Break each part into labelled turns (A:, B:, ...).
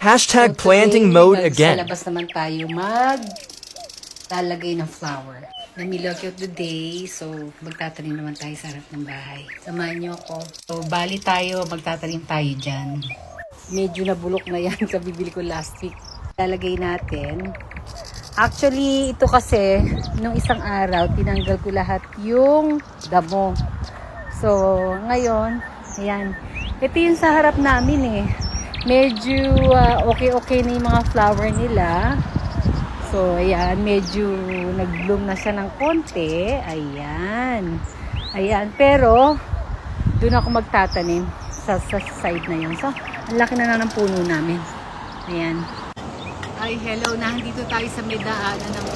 A: Hashtag
B: So
A: planting
B: today,
A: mode
B: Sa
A: again.
B: labas naman tayo lalagay ng flower. Namilog of the day, so magtatanim naman tayo sa harap ng bahay. Samahan niyo ako. So bali tayo, magtatanim tayo dyan. Medyo nabulok na yan sa bibili ko last week. Lalagay natin. Actually, ito kasi, nung isang araw, tinanggal ko lahat yung damo. So, ngayon, ayan. Ito yung sa harap namin eh. Medyo okay na yung mga flower nila. So, ayan, medyo nag-bloom na siya ng konti. Ayan. Ayan, pero doon ako magtatanim sa side na yun. So, ang laki na ng puno namin. Ayan. Ay, hello. Nandito tayo sa may daanan ng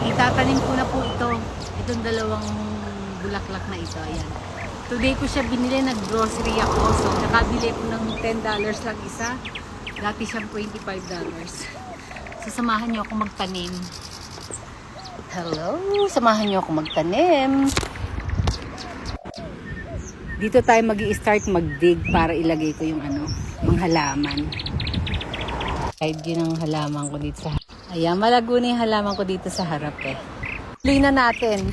B: itatanim ko na po ito. Itong dalawang bulaklak na ito. Ayan. Today ko siya binili. Nag-grocery ako. So, nakabili ko ng $10 lang isa. Dati siyang $25. Samahan niyo ako magtanim. Hello, samahan niyo ako magtanim. Dito tayo mag-i-start mag-dig para ilagay ko yung mga halaman. Kahit yun ang halaman ko dito sa ayan, malago na yung halaman ko dito sa harap eh. Tuloy na natin.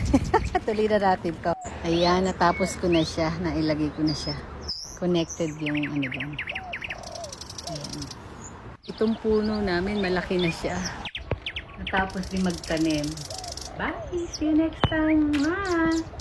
B: Tuloy na natin to. Ayan, natapos ko na siya. Nailagay ko na siya. Connected yung dyan. Ayan. Itong puno namin, malaki na siya. Natapos din magtanim. Bye! See you next time! Bye!